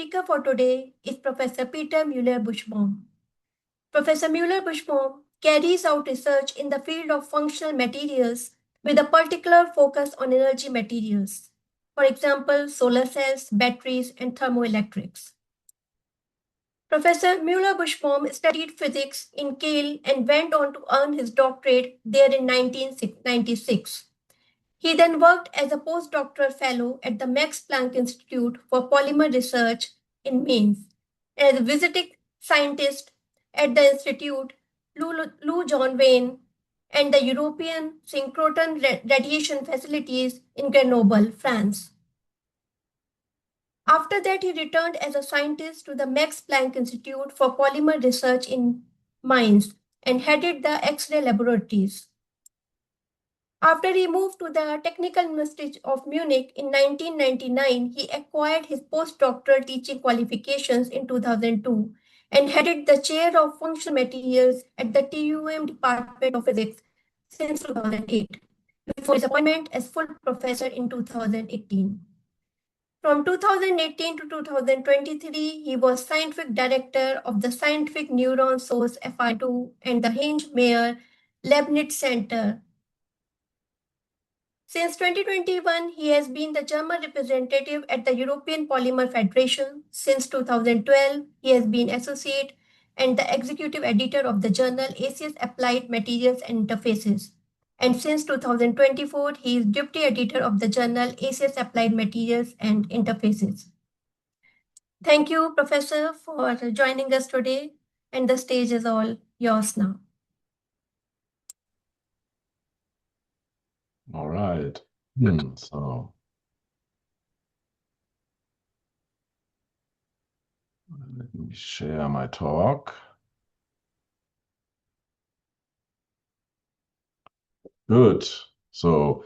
speaker for today is Professor Peter Müller-Buschbaum. Professor Müller-Buschbaum carries out research in the field of functional materials with a particular focus on energy materials, for example, solar cells, batteries, and thermoelectrics. Professor Müller-Buschbaum studied physics in Kiel and went on to earn his doctorate there in 1996. He then worked as a postdoctoral fellow at the Max Planck Institute for Polymer Research in Mainz, and as a visiting scientist at the Institute Lou John Wayne and the European Synchrotron Radiation Facilities in Grenoble, France. After that, he returned as a scientist to the Max Planck Institute for Polymer Research in Mainz and headed the X-ray laboratories. After he moved to the Technical University of Munich in 1999, he acquired his postdoctoral teaching qualifications in 2002 and headed the chair of functional materials at the TUM Department of Physics since 2008, before his appointment as full professor in 2018. From 2018 to 2023, he was scientific director of the Scientific Neuron Source FI2 and the Heinz-Meyer Leibniz Center. Since 2021, he has been the German representative at the European Polymer Federation. Since 2012, he has been associate and the executive editor of the journal ACS Applied Materials Interfaces. And since 2024, he is deputy editor of the journal ACS Applied Materials and Interfaces. Thank you, Professor, for joining us today, and the stage is all yours now. All right. So let me share my talk. Good. So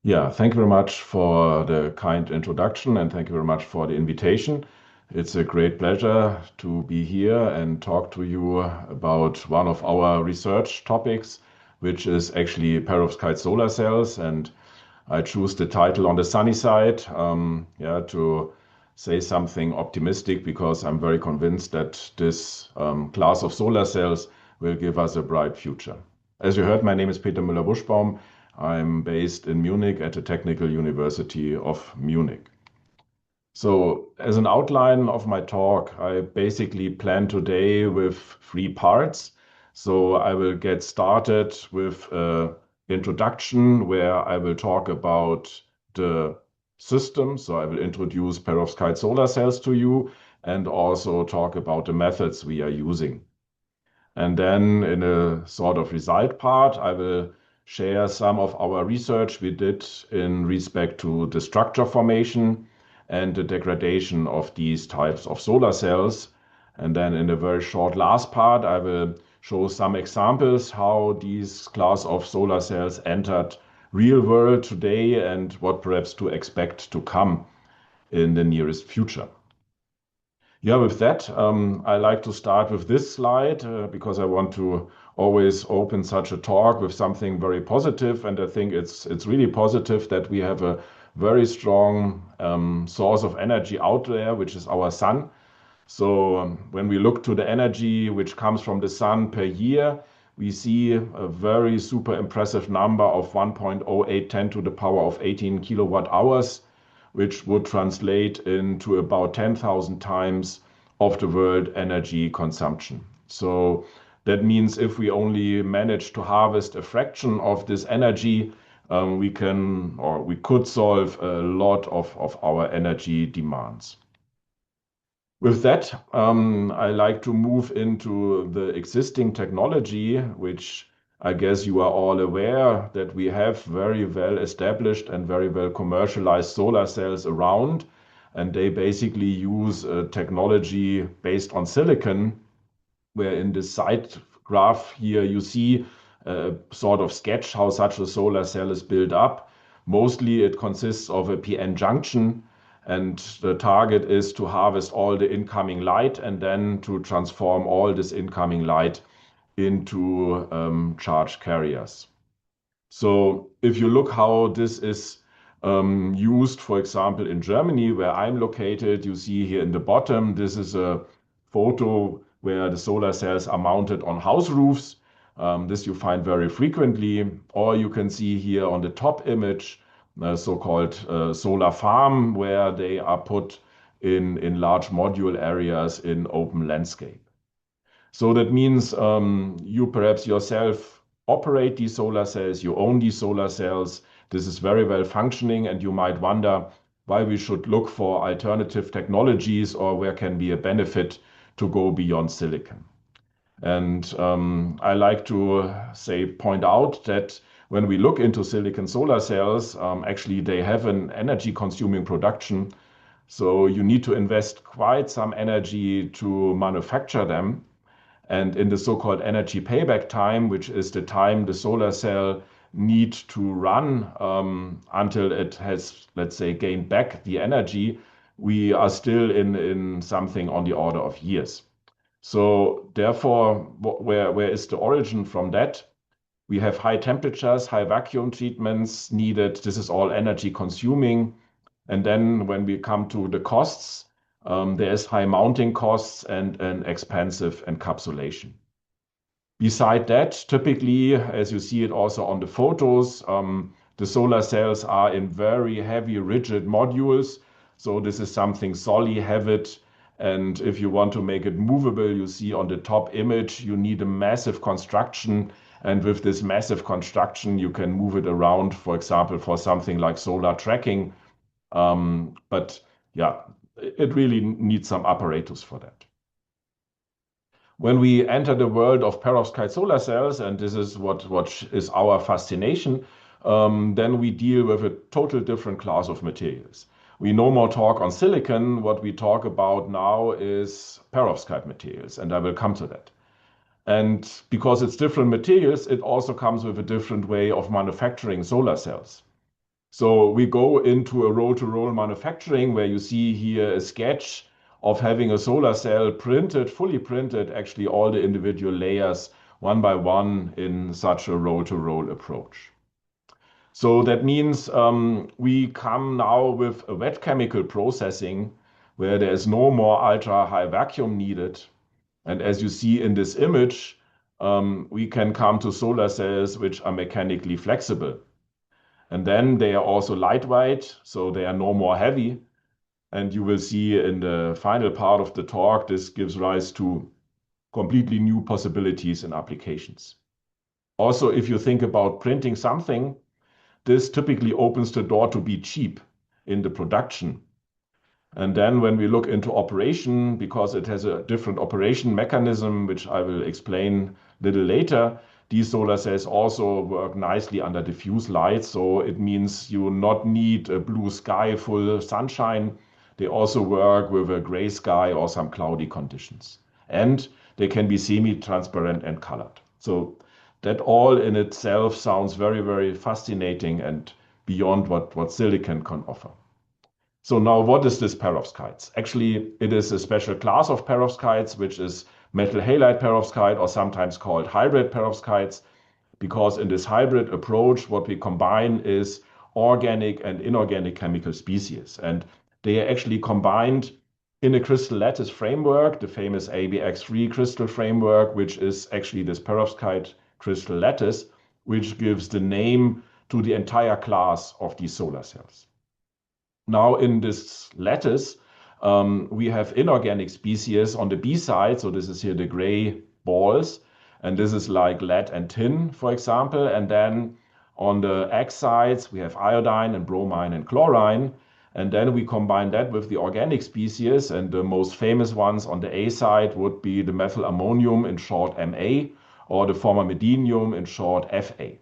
yeah, thank you very much for the kind introduction and thank you very much for the invitation. It's a great pleasure to be here and talk to you about one of our research topics, which is actually perovskite solar cells. And I choose the title on the sunny side, to say something optimistic because I'm very convinced that this class of solar cells will give us a bright future. As you heard, my name is Peter Müller-Buschbaum. I'm based in Munich at the Technical University of Munich. So as an outline of my talk, I basically plan today with 3 parts. So I will get started with an introduction where I will talk about the system. So I will introduce perovskite solar cells to you and also talk about the methods we are using. And then in a sort of result part, I will share some of our research we did in respect to the structure formation and the degradation of these types of solar cells. And then in a very short last part, I will show some examples how these class of solar cells entered real world today and what perhaps to expect to come in the nearest future. Yeah, with that, I like to start with this slide because I want to always open such a talk with something very positive. And I think it's really positive that we have a very strong source of energy out there, which is our sun. So when we look to the energy which comes from the sun per year, we see a very super impressive number of 1.0810 to the power of 18 kilowatt hours, which would translate into about 10,000 times of the world energy consumption. So that means if we only manage to harvest a fraction of this energy, we could solve a lot of our energy demands. With that, I like to move into the existing technology, which I guess you are all aware that we have very well established and very well commercialized solar cells around, and they basically use a technology based on silicon, where in this side graph here you see a sort of sketch how such a solar cell is built up. Mostly it consists of a PN junction, and the target is to harvest all the incoming light and then to transform all this incoming light into charge carriers. So if you look how this is used, for example, in Germany, where I'm located. You see here in the bottom, this is a photo where the solar cells are mounted on house roofs. This you find very frequently. Or you can see here on the top image, so-called solar farm, where they are put in large module areas in open landscape. So that means you perhaps yourself operate these solar cells, you own these solar cells. This is very well functioning, and you might wonder why we should look for alternative technologies or where can be a benefit to go beyond silicon. And I like to point out that when we look into silicon solar cells, actually they have an energy consuming production. So you need to invest quite some energy to manufacture them. And in the so-called energy payback time, which is the time the solar cell needs to run until it has, let's say, gained back the energy, we are still in something on the order of years. So therefore, where is the origin from that? We have high temperatures, high vacuum treatments needed. This is all energy consuming. And then when we come to the costs, there is high mounting costs and an expensive encapsulation. Beside that, typically, as you see it also on the photos, the solar cells are in very heavy, rigid modules. So this is something solid, heavy. And if you want to make it movable, you see on the top image, you need a massive construction. And with this massive construction, you can move it around, for example, for something like solar tracking. But yeah, it really needs some apparatus for that. When we enter the world of perovskite solar cells, and this is what is our fascination, then we deal with a total different class of materials. We no more talk on silicon. What we talk about now is perovskite materials, and I will come to that. And because it's different materials, it also comes with a different way of manufacturing solar cells. So we go into a roll-to-roll manufacturing where you see here a sketch of having a solar cell printed, fully printed, actually all the individual layers one by one in such a roll-to-roll approach. So that means we come now with a wet chemical processing where there is no more ultra-high vacuum needed. And as you see in this image, we can come to solar cells which are mechanically flexible. And then they are also lightweight, so they are no more heavy. And you will see in the final part of the talk, this gives rise to completely new possibilities and applications. Also, if you think about printing something, this typically opens the door to be cheap in the production. And then when we look into operation, because it has a different operation mechanism, which I will explain a little later, these solar cells also work nicely under diffuse light. So it means you not need a blue sky, full sunshine. They also work with a gray sky or some cloudy conditions. And they can be semi-transparent and colored. So that all in itself sounds very, very fascinating and beyond what silicon can offer. So now what is this perovskites? Actually, it is a special class of perovskites, which is metal halide perovskite, or sometimes called hybrid perovskites, because in this hybrid approach, what we combine is organic and inorganic chemical species. And they are actually combined in a crystal lattice framework, the famous ABX3 crystal framework, which is actually this perovskite crystal lattice, which gives the name to the entire class of these solar cells. Now in this lattice, we have inorganic species on the B side. So this is here the gray balls. And this is like lead and tin, for example. And then on the X sides, we have iodine and bromine and chlorine. And then we combine that with the organic species. And the most famous ones on the A side would be the methyl ammonium, in short Ma, or the formamidinium, in short Fa.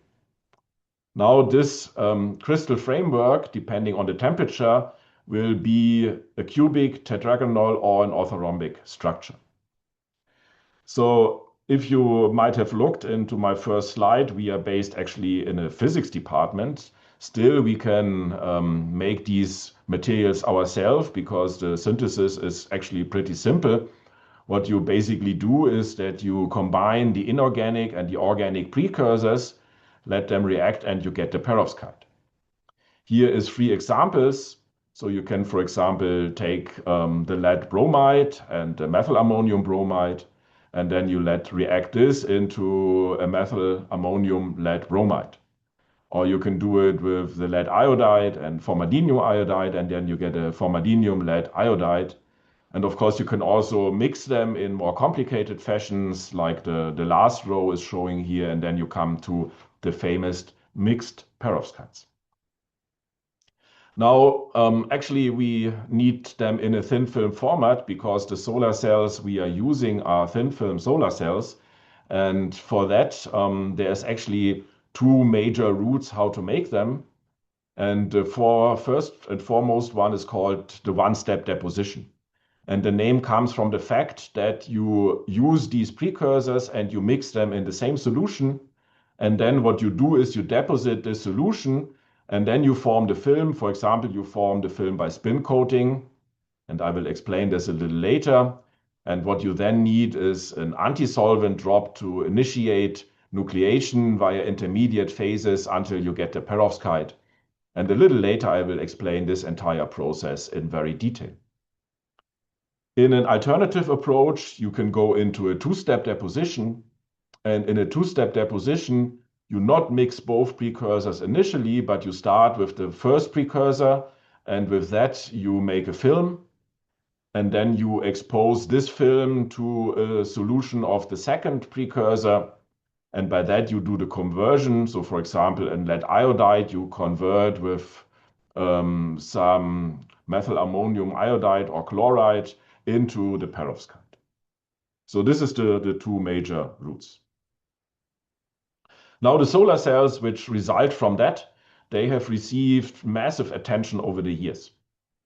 Now this crystal framework, depending on the temperature, will be a cubic, tetragonal, or an orthorhombic structure. So if you might have looked into my first slide, we are based actually in a physics department. Still, we can make these materials ourselves because the synthesis is actually pretty simple. What you basically do is that you combine the inorganic and the organic precursors, let them react, and you get the perovskite. Here is 3 examples. So you can, for example, take the lead bromide and the methyl ammonium bromide, and then you react this into a methyl ammonium lead bromide. Or you can do it with the lead iodide and formadinium iodide, and then you get a formadinium lead iodide. And of course, you can also mix them in more complicated fashions, like the last row is showing here, and then you come to the famous mixed perovskites. Now, actually, we need them in a thin film format because the solar cells we are using are thin film solar cells. And for that, there's actually 2 major routes how to make them. And for first and foremost, one is called the one-step deposition. And the name comes from the fact that you use these precursors and you mix them in the same solution. And then what you do is you deposit the solution and then you form the film. For example, you form the film by spin coating. And I will explain this a little later. And what you then need is an anti-solvent drop to initiate nucleation via intermediate phases until you get the perovskite. And a little later, I will explain this entire process in very detail. In an alternative approach, you can go into a 2-step deposition. And in a 2-step deposition, you not mix both precursors initially, but you start with the first precursor. And with that, you make a film. And then you expose this film to a solution of the second precursor. And by that, you do the conversion. So for example, in lead iodide, you convert with some methyl ammonium iodide or chloride into the perovskite. So this is the 2 major routes. Now the solar cells which result from that, they have received massive attention over the years.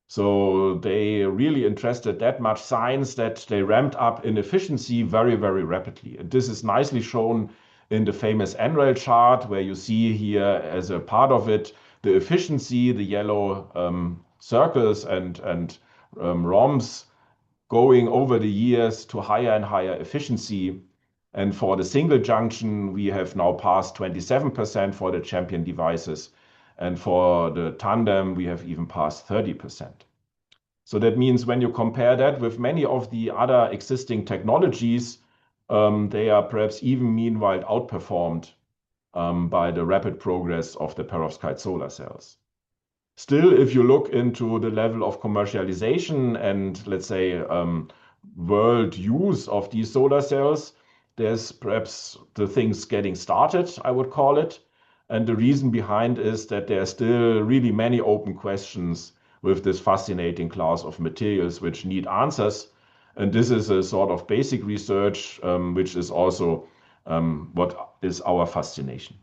So they really interested that much science that they ramped up in efficiency very, very rapidly. And this is nicely shown in the famous NREL chart, where you see here as a part of it, the efficiency, the yellow circles and rhombs going over the years to higher and higher efficiency. And for the single junction, we have now passed 27% for the champion devices. And for the tandem, we have even passed 30%. So that means when you compare that with many of the other existing technologies, they are perhaps even meanwhile outperformed by the rapid progress of the perovskite solar cells. Still, if you look into the level of commercialization and let's say world use of these solar cells, there's perhaps the things getting started, I would call it. And the reason behind is that there are still really many open questions with this fascinating class of materials which need answers. And this is a sort of basic research, which is also what is our fascination.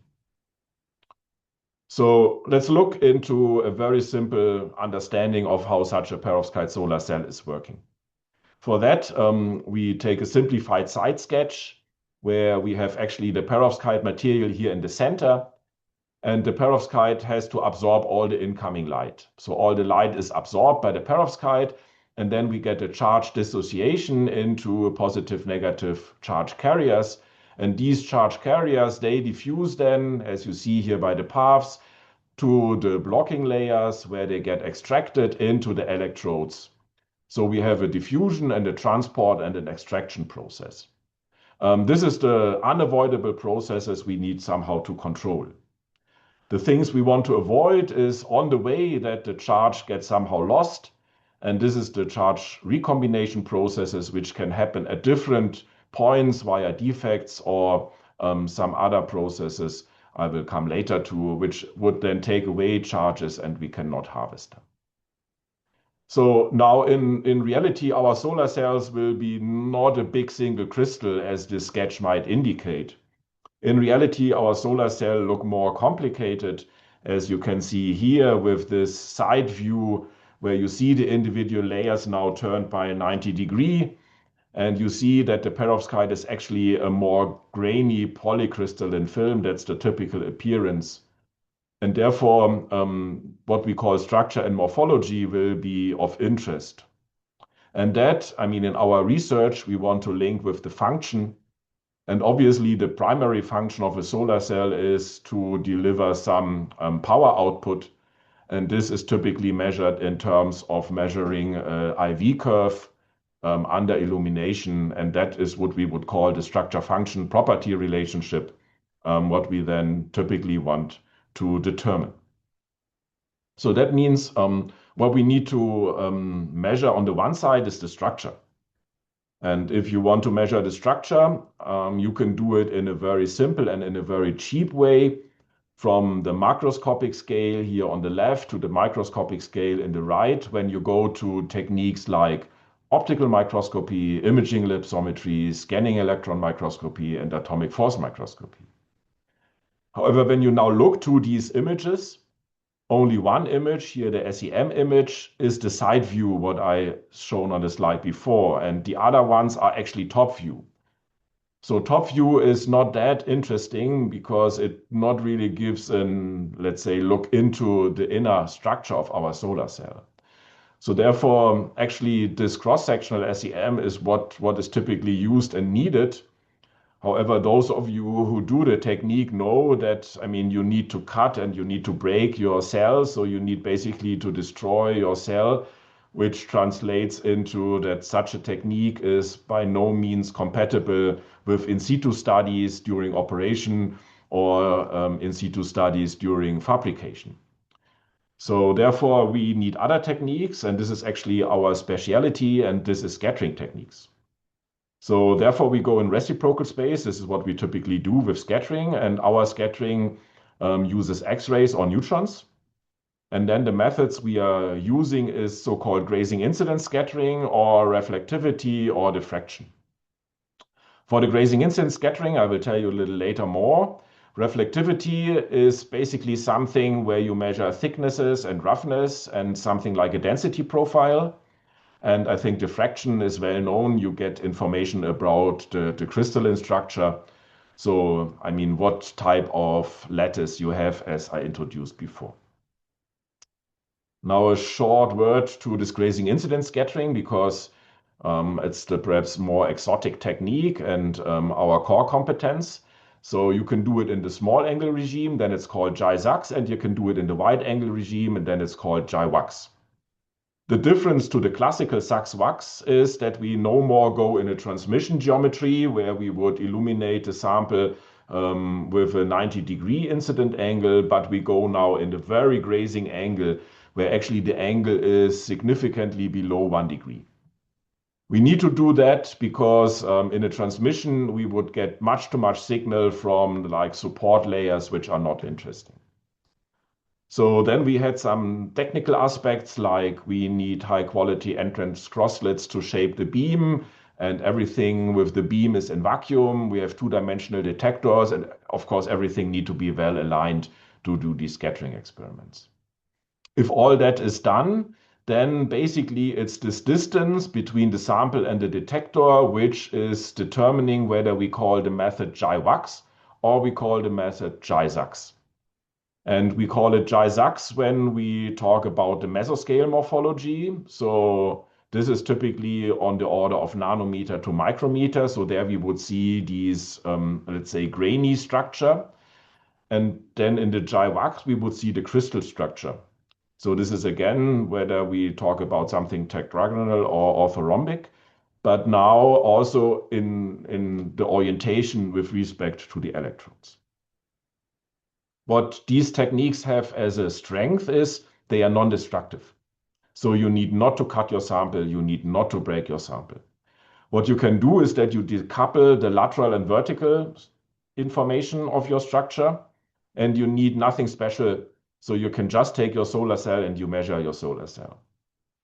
So let's look into a very simple understanding of how such a perovskite solar cell is working. For that, we take a simplified side sketch where we have actually the perovskite material here in the center. And the perovskite has to absorb all the incoming light. So all the light is absorbed by the perovskite, and then we get a charge dissociation into positive, negative charge carriers. And these charge carriers, they diffuse then, as you see here by the paths, to the blocking layers where they get extracted into the electrodes. So we have a diffusion and a transport and an extraction process. This is the unavoidable processes we need somehow to control. The things we want to avoid is on the way that the charge gets somehow lost. And this is the charge recombination processes, which can happen at different points via defects or some other processes I will come later to, which would then take away charges and we cannot harvest them. So now in reality, our solar cells will be not a big single crystal as this sketch might indicate. In reality, our solar cell look more complicated, as you can see here with this side view where you see the individual layers now turned by 90 degrees. And you see that the perovskite is actually a more grainy polycrystalline film. That's the typical appearance. And therefore, what we call structure and morphology will be of interest. And that, I mean, in our research, we want to link with the function. And obviously, the primary function of a solar cell is to deliver some power output. And this is typically measured in terms of measuring IV curve under illumination, and that is what we would call the structure function property relationship, what we then typically want to determine. So that means what we need to measure on the one side is the structure. And if you want to measure the structure, you can do it in a very simple and in a very cheap way, from the macroscopic scale here on the left to the microscopic scale in the right, when you go to techniques like optical microscopy, imaging lipsometry, scanning electron microscopy, and atomic force microscopy. However, when you now look to these images, only one image here, the SEM image, is the side view, what I shown on the slide before, and the other ones are actually top view. So top view is not that interesting because it not really gives an, let's say, look into the inner structure of our solar cell. So therefore, actually, this cross-sectional SEM is what is typically used and needed. However, those of you who do the technique know that, I mean, you need to cut and you need to break your cells. So you need basically to destroy your cell, which translates into that such a technique is by no means compatible with in situ studies during operation or in situ studies during fabrication. So therefore, we need other techniques, and this is actually our specialty, and this is scattering techniques. So therefore, we go in reciprocal space. This is what we typically do with scattering, and our scattering uses X-rays or neutrons. And then the methods we are using is so-called grazing incidence scattering or reflectivity or diffraction. For the grazing incidence scattering, I will tell you a little later more. Reflectivity is basically something where you measure thicknesses and roughness and something like a density profile. And I think diffraction is well known. You get information about the crystalline structure. So, I mean, what type of lattice you have, as I introduced before. Now, a short word to this grazing incidence scattering, because it's the perhaps more exotic technique and our core competence. So you can do it in the small angle regime, then it's called J-Sax, and you can do it in the wide angle regime, and then it's called J-Wax. The difference to the classical Sax-Wax is that we no more go in a transmission geometry where we would illuminate the sample with a 90-degree incident angle, but we go now in the very grazing angle where actually the angle is significantly below 1 degree. We need to do that because in a transmission we would get much too much signal from like support layers which are not interesting. So then we had some technical aspects like we need high quality entrance cross slits to shape the beam, and everything with the beam is in vacuum. We have two-dimensional detectors, and of course everything need to be well aligned to do these scattering experiments. If all that is done, then basically it's this distance between the sample and the detector which is determining whether we call the method J-Wax or we call the method J-Sax. And we call it J-Sax when we talk about the mesoscale morphology. So this is typically on the order of nanometer to micrometer. So there we would see these, let's say, grainy structure. And then in the J-Wax, we would see the crystal structure. So this is again, whether we talk about something tetragonal or orthorhombic, but now also in the orientation with respect to the electrons. What these techniques have as a strength is they are non-destructive. So you need not to cut your sample, you need not to break your sample. What you can do is that you decouple the lateral and vertical information of your structure, and you need nothing special. So you can just take your solar cell and you measure your solar cell.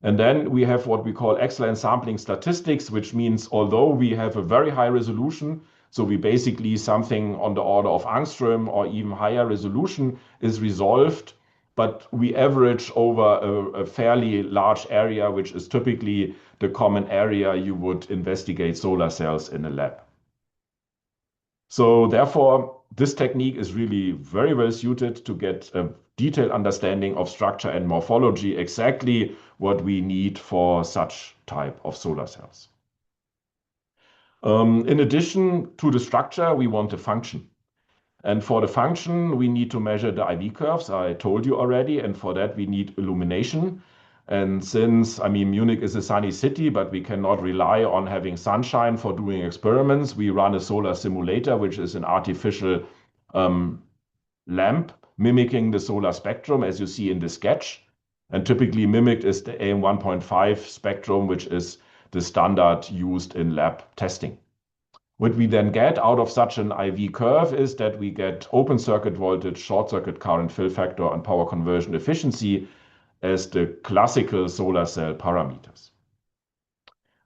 And then we have what we call excellent sampling statistics, which means although we have a very high resolution, so we basically something on the order of angstrom or even higher resolution is resolved, but we average over a fairly large area, which is typically the common area you would investigate solar cells in a lab. So therefore, this technique is really very well suited to get a detailed understanding of structure and morphology, exactly what we need for such type of solar cells. In addition to the structure, we want the function. And for the function, we need to measure the IV curves, I told you already, and for that we need illumination. And since, Munich is a sunny city, but we cannot rely on having sunshine for doing experiments, we run a solar simulator, which is an artificial um, lamp mimicking the solar spectrum, as you see in the sketch. And typically mimicked is the AM 1.5 spectrum, which is the standard used in lab testing. What we then get out of such an IV curve is that we get open circuit voltage, short circuit current, fill factor, and power conversion efficiency as the classical solar cell parameters.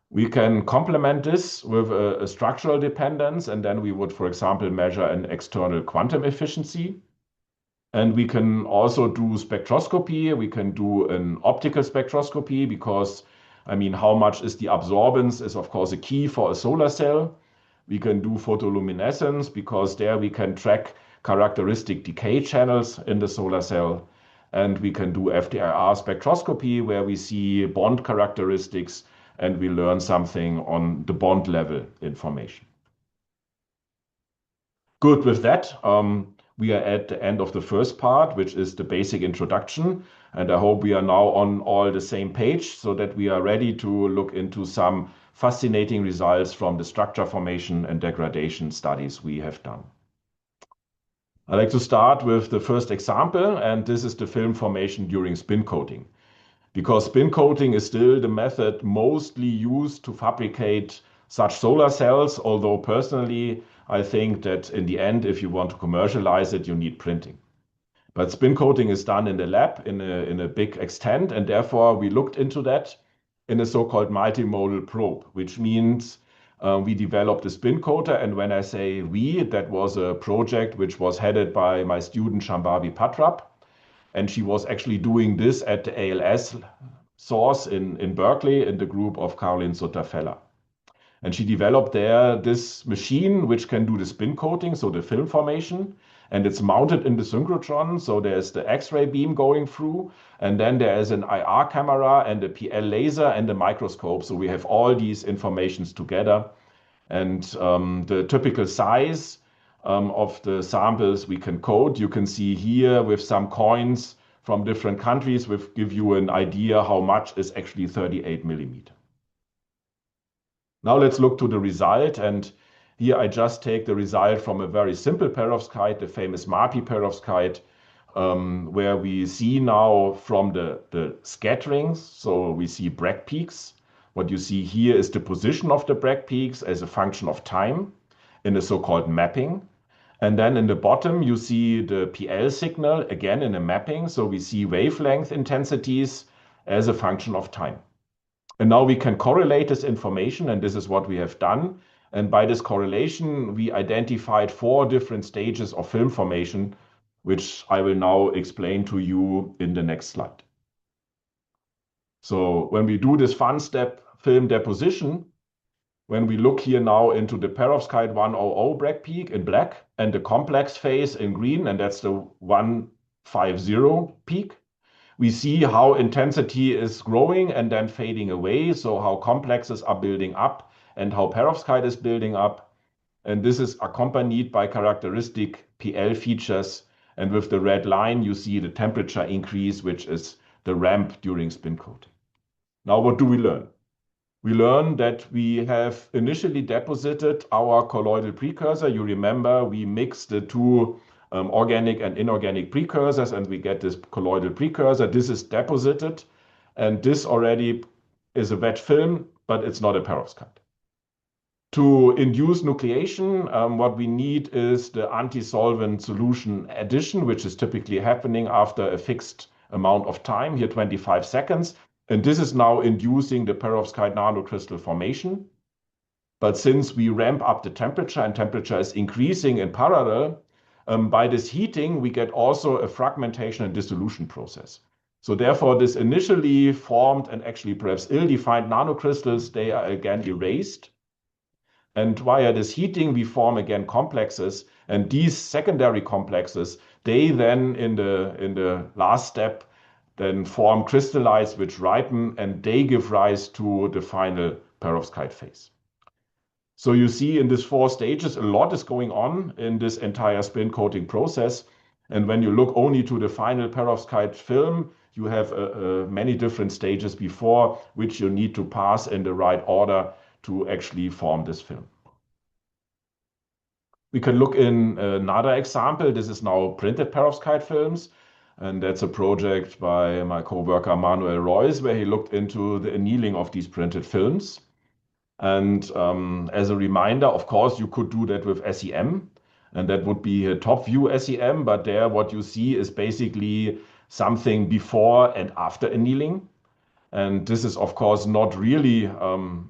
We can complement this with a structural dependence, and then we would, for example, measure an external quantum efficiency. And we can also do spectroscopy. We can do an optical spectroscopy because, how much is the absorbance is, of course, a key for a solar cell. We can do photoluminescence because there we can track characteristic decay channels in the solar cell. And we can do FTIR spectroscopy where we see bond characteristics and we learn something on the bond level information. Good, with that, we are at the end of the first part, which is the basic introduction. And I hope we are now on all the same page so that we are ready to look into some fascinating results from the structure formation and degradation studies we have done. I'd like to start with the first example, and this is the film formation during spin coating. Because spin coating is still the method mostly used to fabricate such solar cells, although personally, I think that in the end, if you want to commercialize it, you need printing. But spin coating is done in the lab in a big extent, and therefore we looked into that in a so-called multimodal probe, which means we developed a spin coater. And when I say we, that was a project which was headed by my student Shambhavi Patrap. And she was actually doing this at the ALS source in Berkeley in the group of Caroline Sutter-Feller. And she developed there this machine which can do the spin coating, so the film formation, and it's mounted in the synchrotron. So there's the X-ray beam going through, and then there is an IR camera and a PL laser and a microscope. So we have all these informations together. And the typical size of the samples we can coat, you can see here with some coins from different countries, which give you an idea how much is actually 38 millimeter. Now let's look to the result, and here I just take the result from a very simple perovskite, the famous MAPI perovskite, where we see now from the scatterings, so we see Bragg peaks. What you see here is the position of the Bragg peaks as a function of time in a so-called mapping. And then in the bottom, you see the PL signal, again in a mapping, so we see wavelength intensities as a function of time. And now we can correlate this information, and this is what we have done. And by this correlation, we identified 4 different stages of film formation, which I will now explain to you in the next slide. So when we do this fun step, film deposition, when we look here now into the perovskite 100 Bragg peak in black and the complex phase in green, and that's the 150 peak, we see how intensity is growing and then fading away, so how complexes are building up and how perovskite is building up. And this is accompanied by characteristic PL features. And with the red line, you see the temperature increase, which is the ramp during spin coating. Now, what do we learn? We learn that we have initially deposited our colloidal precursor. You remember we mixed the two organic and inorganic precursors, and we get this colloidal precursor. This is deposited, and this already is a wet film, but it's not a perovskite. To induce nucleation, what we need is the anti-solvent solution addition, which is typically happening after a fixed amount of time, here 25 seconds. And this is now inducing the perovskite nanocrystal formation. But since we ramp up the temperature and temperature is increasing in parallel, by this heating, we get also a fragmentation and dissolution process. So therefore, this initially formed and actually perhaps ill-defined nanocrystals, they are again erased. And via this heating, we form again complexes. And these secondary complexes, they then in the last step, then form crystallites which ripen, and they give rise to the final perovskite phase. So you see in these 4 stages, a lot is going on in this entire spin coating process. And when you look only to the final perovskite film, you have many different stages before which you need to pass in the right order to actually form this film. We can look in another example. This is now printed perovskite films. And that's a project by my co-worker Manuel Royce, where he looked into the annealing of these printed films. And as a reminder, of course, you could do that with SEM, and that would be a top view SEM, but there what you see is basically something before and after annealing. And this is, of course, not really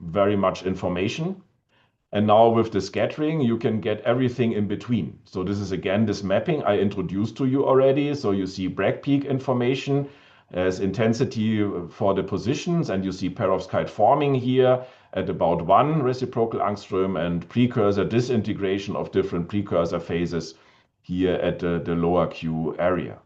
very much information. And now with the scattering, you can get everything in between. So this is again this mapping I introduced to you already. So you see Bragg peak information as intensity for the positions, and you see perovskite forming here at about 1 reciprocal angstrom and precursor disintegration of different precursor phases here at the lower Q area.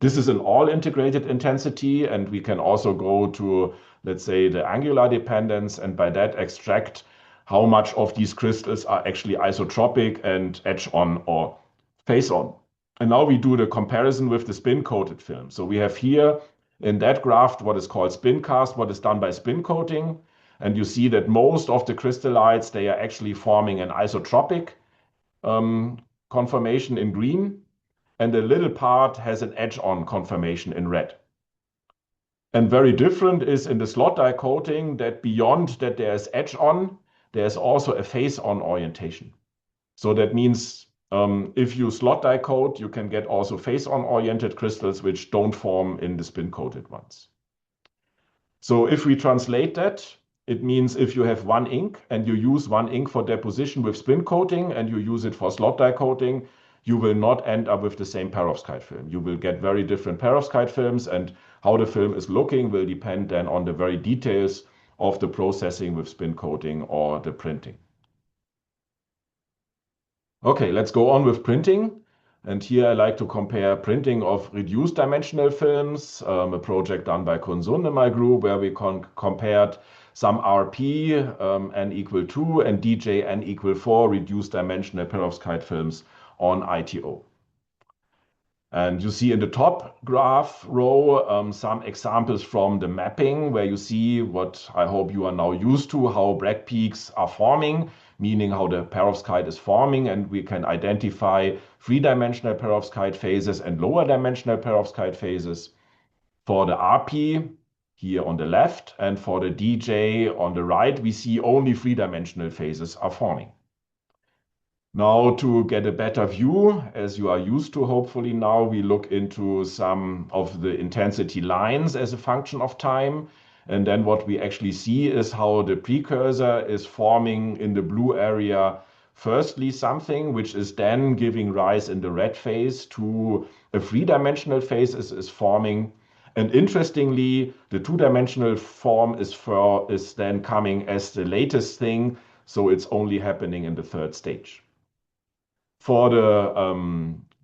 This is an all integrated intensity, and we can also go to, let's say, the angular dependence, and by that extract how much of these crystals are actually isotropic and edge on or face on. And now we do the comparison with the spin coated film. So we have here in that graph what is called spin cast, what is done by spin coating. And you see that most of the crystallites, they are actually forming an isotropic conformation in green, and a little part has an edge-on conformation in red. And very different is in the slot die coating that beyond that there's edge-on, there's also a face-on orientation. So that means if you slot die coat, you can get also face-on oriented crystals which don't form in the spin-coated ones. So if we translate that, it means if you have one ink and you use one ink for deposition with spin coating and you use it for slot die coating, you will not end up with the same perovskite film. You will get very different perovskite films, and how the film is looking will depend then on the very details of the processing with spin coating or the printing. Okay, let's go on with printing. And here I like to compare printing of reduced dimensional films, a project done by Kun Sun in my group, where we compared some RP n equal 2 and DJ n equal 4 reduced dimensional perovskite films on ITO. And you see in the top graph row some examples from the mapping, where you see what I hope you are now used to, how Bragg peaks are forming, meaning how the perovskite is forming, and we can identify three-dimensional perovskite phases and lower dimensional perovskite phases. For the RP, here on the left, and for the DJ on the right, we see only three-dimensional phases are forming. Now, to get a better view, as you are used to, hopefully now, we look into some of the intensity lines as a function of time. And then what we actually see is how the precursor is forming in the blue area, firstly something which is then giving rise in the red phase to a three-dimensional phase is forming. And interestingly, the two-dimensional form is then coming as the latest thing, so it's only happening in the third stage. For the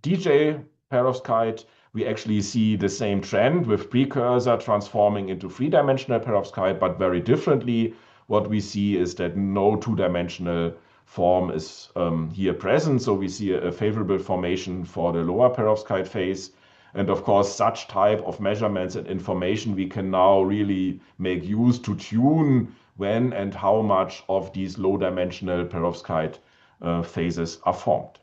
DJ perovskite, we actually see the same trend with precursor transforming into three-dimensional perovskite, but very differently. What we see is that no two-dimensional form is here present, so we see a favorable formation for the lower perovskite phase. And of course, such type of measurements and information we can now really make use to tune when and how much of these low-dimensional perovskite phases are formed.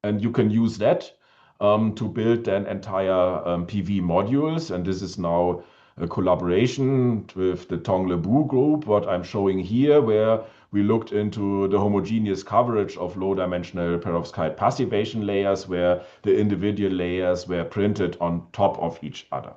And you can use that to build then entire PV modules. And this is now a collaboration with the Tong-Le-Bu group, what I'm showing here, where we looked into the homogeneous coverage of low-dimensional perovskite passivation layers, where the individual layers were printed on top of each other.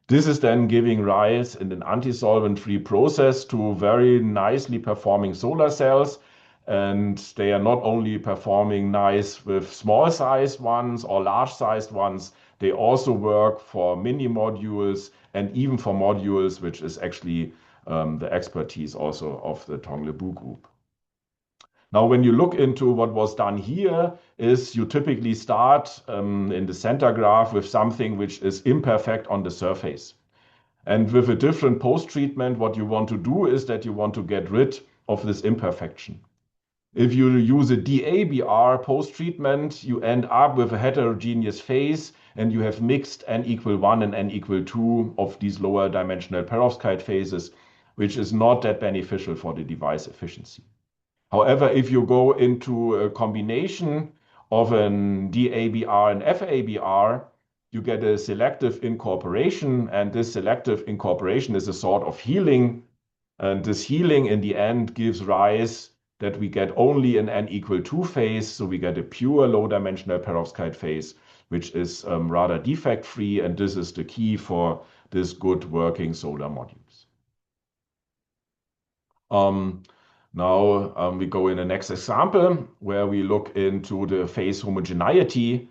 This is then giving rise in an anti-solvent-free process to very nicely performing solar cells. And they are not only performing nice with small-sized ones or large-sized ones, they also work for mini modules and even for modules, which is actually the expertise also of the Tong-Le-Bu group. Now, when you look into what was done here, is you typically start in the center graph with something which is imperfect on the surface. And with a different post-treatment, what you want to do is that you want to get rid of this imperfection. If you use a DABR post-treatment, you end up with a heterogeneous phase and you have mixed n equal 1 and n equal 2 of these lower dimensional perovskite phases, which is not that beneficial for the device efficiency. However, if you go into a combination of an DABR and FABR, you get a selective incorporation, and this selective incorporation is a sort of healing. And this healing in the end gives rise that we get only an n equal 2 phase, so we get a pure low dimensional perovskite phase, which is rather defect free, and this is the key for this good working solar modules. Now we go in the next example where we look into the phase homogeneity,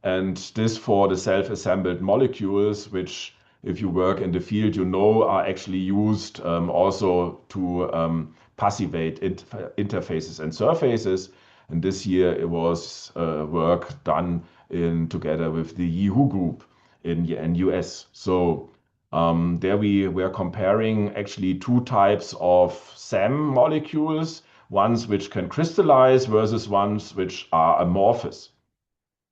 and this for the self-assembled molecules, which if you work in the field, you know, are actually used also to passivate interfaces and surfaces. And this year it was work done together with the Yahoo group in US. So there we were comparing actually two types of SAM molecules, ones which can crystallize versus ones which are amorphous.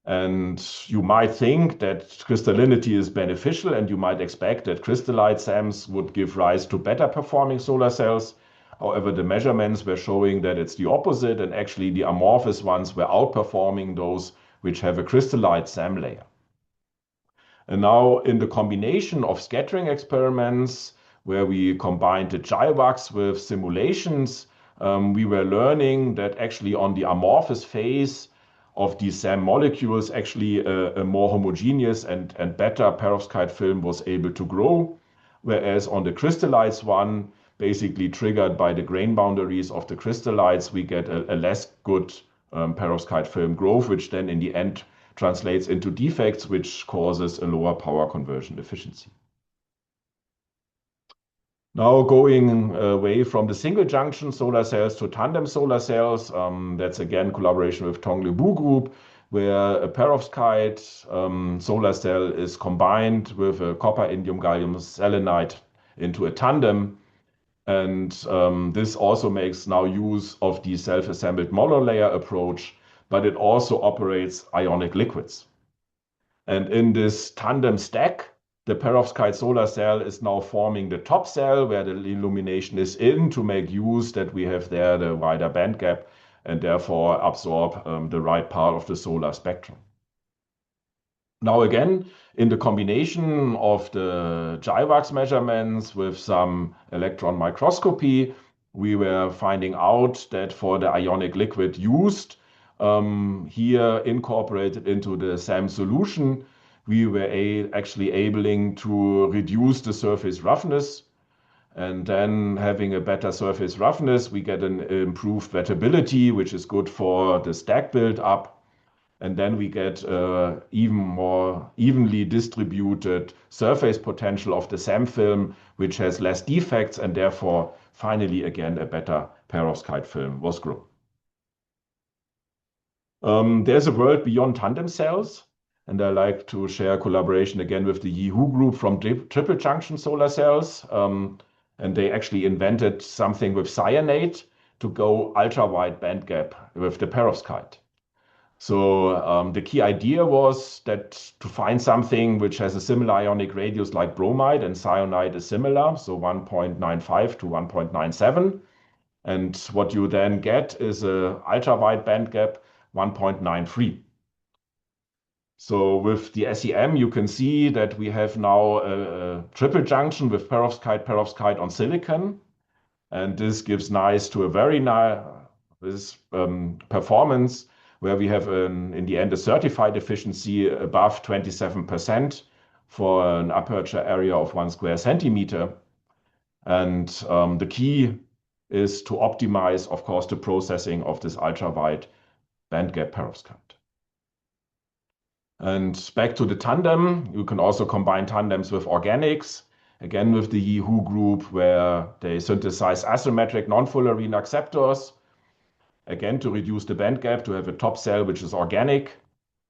And you might think that crystallinity is beneficial, and you might expect that crystallite SAMs would give rise to better performing solar cells. However, the measurements were showing that it's the opposite, and actually the amorphous ones were outperforming those which have a crystallite SAM layer. And now in the combination of scattering experiments, where we combined the GIVAX with simulations, we were learning that actually on the amorphous phase of these SAM molecules, actually a more homogeneous and better perovskite film was able to grow, whereas on the crystallites one, basically triggered by the grain boundaries of the crystallites, we get a less good perovskite film growth, which then in the end translates into defects, which causes a lower power conversion efficiency. Now going away from the single junction solar cells to tandem solar cells, that's again collaboration with Tong Li Bu group, where a perovskite solar cell is combined with a copper indium gallium selenide into a tandem. And this also makes now use of the self-assembled monolayer approach, but it also operates ionic liquids. And in this tandem stack, the perovskite solar cell is now forming the top cell where the illumination is in to make use that we have there the wider band gap and therefore absorb the right part of the solar spectrum. Now again, in the combination of the GIVAX measurements with some electron microscopy, we were finding out that for the ionic liquid used, here incorporated into the SAM solution, we were actually able to reduce the surface roughness. And then having a better surface roughness, we get an improved wettability, which is good for the stack build up. And then we get even more evenly distributed surface potential of the SAM film, which has less defects, and therefore, finally, again, a better perovskite film was grown. There's a world beyond tandem cells, and I like to share collaboration again with the Yahoo group from triple junction solar cells. And they actually invented something with cyanate to go ultra-wide band gap with the perovskite. So the key idea was that to find something which has a similar ionic radius like bromide, and cyanide is similar, so 1.95 to 1.97. And what you then get is a ultra-wide band gap 1.93. So with the SEM, you can see that we have now a triple junction with perovskite on silicon. And this gives rise to a very nice performance where we have, in the end, a certified efficiency above 27% for an aperture area of 1 square centimeter. And the key is to optimize, of course, the processing of this ultra-wide bandgap perovskite. And back to the tandem, you can also combine tandems with organics, again with the Yahoo group, where they synthesize asymmetric non-fullerene acceptors, again to reduce the band gap, to have a top cell which is organic,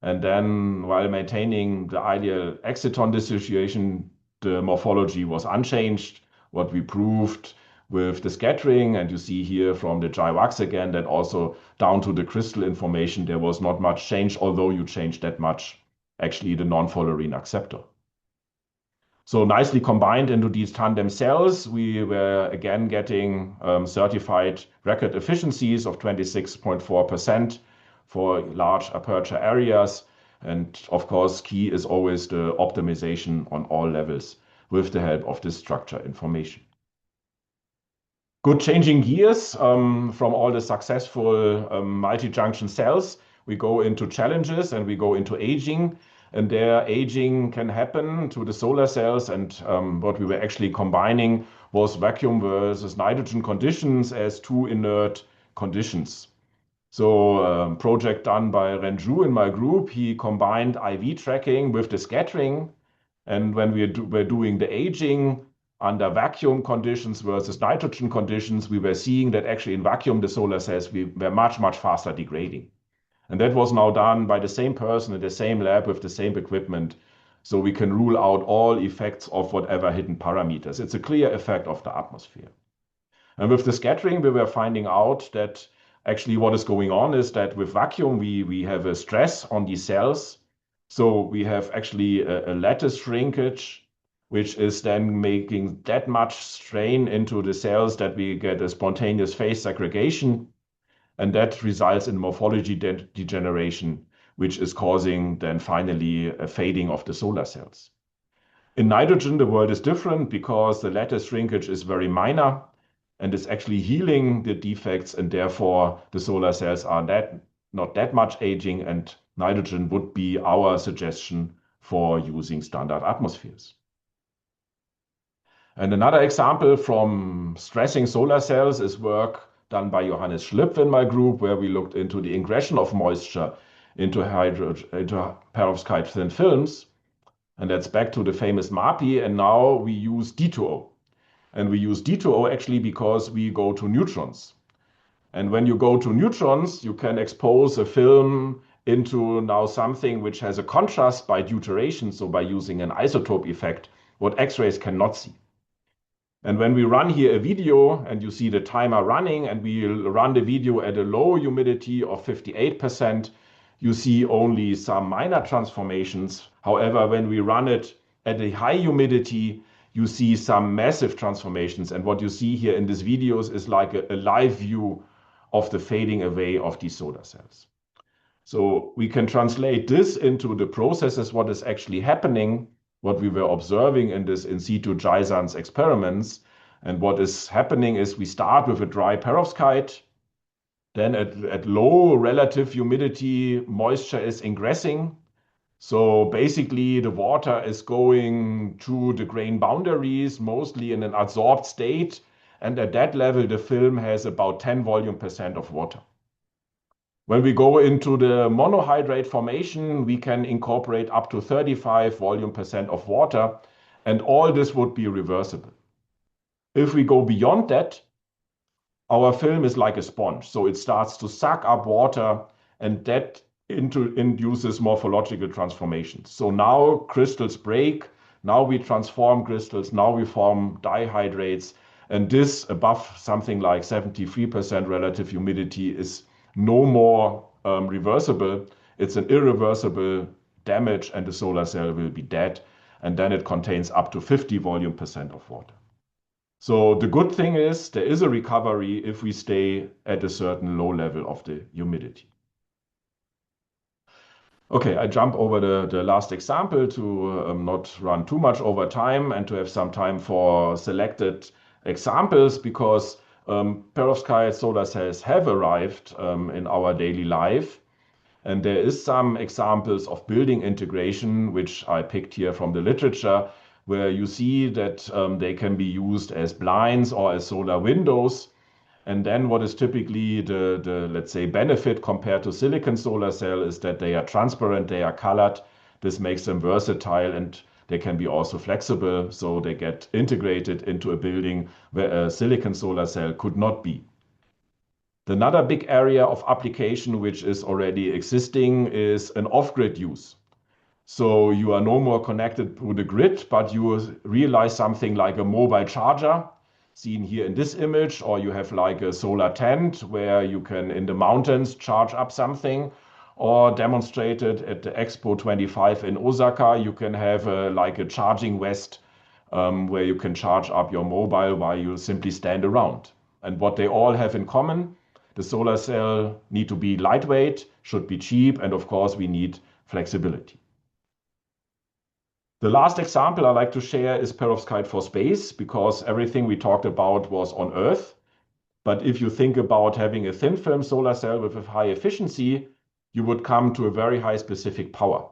and then while maintaining the ideal exciton dissociation, the morphology was unchanged. What we proved with the scattering, and you see here from the dry wax again, that also down to the crystal information, there was not much change, although you changed that much, actually the non-fullerene acceptor. So nicely combined into these tandem cells, we were again getting certified record efficiencies of 26.4% for large aperture areas. And of course, key is always the optimization on all levels with the help of this structure information. Good, changing gears from all the successful multi-junction cells, we go into challenges and we go into aging. And their aging can happen to the solar cells. And what we were actually combining was vacuum versus nitrogen conditions as two inert conditions. So project done by Renju in my group, he combined IV tracking with the scattering. And when we're doing the aging under vacuum conditions versus nitrogen conditions, we were seeing that actually in vacuum, the solar cells were much, much faster degrading. And that was now done by the same person in the same lab with the same equipment. So we can rule out all effects of whatever hidden parameters. It's a clear effect of the atmosphere. And with the scattering, we were finding out that actually what is going on is that with vacuum, we have a stress on these cells. So we have actually a lattice shrinkage, which is then making that much strain into the cells that we get a spontaneous phase segregation. And that results in morphology degeneration, which is causing then finally a fading of the solar cells. In nitrogen, the world is different because the lattice shrinkage is very minor and is actually healing the defects, and therefore the solar cells are not that much aging, and nitrogen would be our suggestion for using standard atmospheres. And another example from stressing solar cells is work done by Johannes Schlipp in my group, where we looked into the ingression of moisture into perovskite thin films. And that's back to the famous MAPI. And now we use D2O. And we use D2O actually because we go to neutrons. And when you go to neutrons, you can expose a film into now something which has a contrast by deuteration, so by using an isotope effect, what X-rays cannot see. And when we run here a video and you see the timer running and we run the video at a low humidity of 58%, you see only some minor transformations. However, when we run it at a high humidity, you see some massive transformations. And what you see here in these videos is like a live view of the fading away of these solar cells. So we can translate this into the processes, what is actually happening, what we were observing in this in situ Jysons experiments. And what is happening is we start with a dry perovskite. Then at low relative humidity, moisture is ingressing. So basically the water is going to the grain boundaries, mostly in an adsorbed state. And at that level, the film has about 10 volume% of water. When we go into the monohydrate formation, we can incorporate up to 35 volume% of water, and all this would be reversible. If we go beyond that, our film is like a sponge. So it starts to suck up water, and that induces morphological transformations. So now crystals break, now we transform crystals, now we form dihydrates, and this above something like 73% relative humidity is no more reversible. It's an irreversible damage, and the solar cell will be dead. And then it contains up to 50 volume% of water. So the good thing is there is a recovery if we stay at a certain low level of the humidity. Okay, I jump over the last example to not run too much over time and to have some time for selected examples, because perovskite solar cells have arrived in our daily life. And there is some examples of building integration, which I picked here from the literature, where you see that they can be used as blinds or as solar windows. And then what is typically the let's say, benefit compared to silicon solar cell is that they are transparent, they are colored. This makes them versatile, and they can be also flexible, so they get integrated into a building where a silicon solar cell could not be. Another big area of application which is already existing is an off-grid use. So you are no more connected to the grid, but you realize something like a mobile charger, seen here in this image, or you have like a solar tent where you can, in the mountains, charge up something, or demonstrated at the Expo 25 in Osaka, you can have like a charging vest where you can charge up your mobile while you simply stand around. And what they all have in common, the solar cell need to be lightweight, should be cheap, and of course we need flexibility. The last example I like to share is perovskite for space, because everything we talked about was on Earth. But if you think about having a thin film solar cell with a high efficiency, you would come to a very high specific power.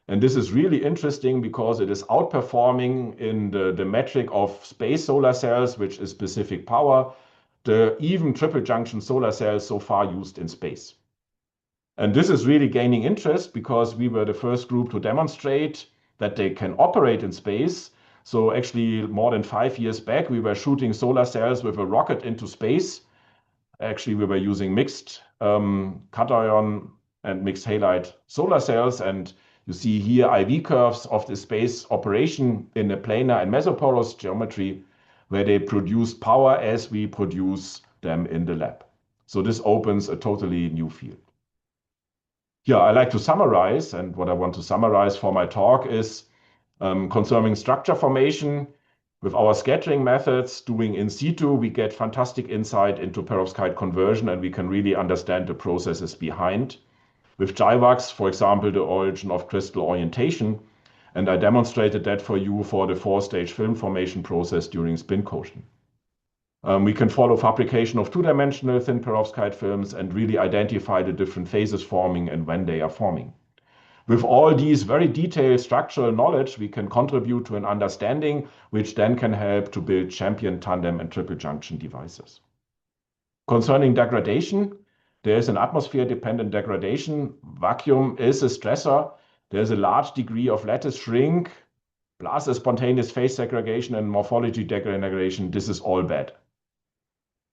And this is really interesting because it is outperforming in the metric of space solar cells, which is specific power, the even triple junction solar cells so far used in space. And this is really gaining interest because we were the first group to demonstrate that they can operate in space. So actually, more than 5 years back, we were shooting solar cells with a rocket into space. Actually, we were using mixed cation and mixed halide solar cells. And you see here IV curves of the space operation in a planar and mesoporous geometry, where they produce power as we produce them in the lab. So this opens a totally new field. Yeah, I like to summarize, and what I want to summarize for my talk is concerning structure formation. With our scattering methods doing in situ, we get fantastic insight into perovskite conversion, and we can really understand the processes behind. With GIVAX, for example, the origin of crystal orientation, and I demonstrated that for you for the 4-stage film formation process during spin coating. We can follow fabrication of 2-dimensional thin perovskite films and really identify the different phases forming and when they are forming. With all these very detailed structural knowledge, we can contribute to an understanding which then can help to build champion tandem and triple junction devices. Concerning degradation, there is an atmosphere-dependent degradation. Vacuum is a stressor. There's a large degree of lattice shrink, plus a spontaneous phase segregation and morphology degradation. This is all bad.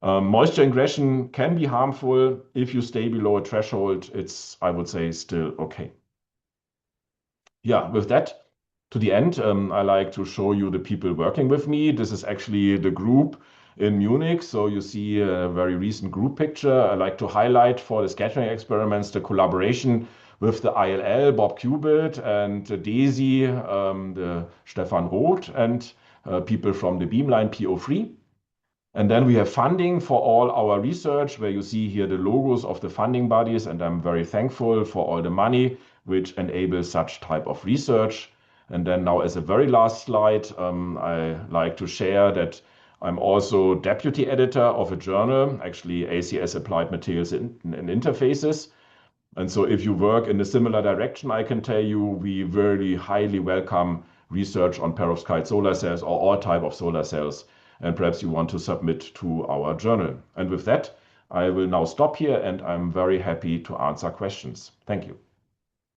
Moisture ingression can be harmful. If you stay below a threshold, it's, I would say, still okay. Yeah, with that, to the end, I like to show you the people working with me. This is actually the group in Munich. So you see a very recent group picture. I like to highlight for the scattering experiments the collaboration with the ILL, Bob Cubitt, and DESI, the Stefan Roth, and people from the Beamline PO3. And then we have funding for all our research, where you see here the logos of the funding bodies, and I'm very thankful for all the money which enables such type of research. And then now, as a very last slide, I like to share that I'm also deputy editor of a journal, actually ACS Applied Materials Interfaces. And so if you work in a similar direction, I can tell you we very highly welcome research on perovskite solar cells or all type of solar cells. And perhaps you want to submit to our journal. And with that, I will now stop here, and I'm very happy to answer questions. Thank you.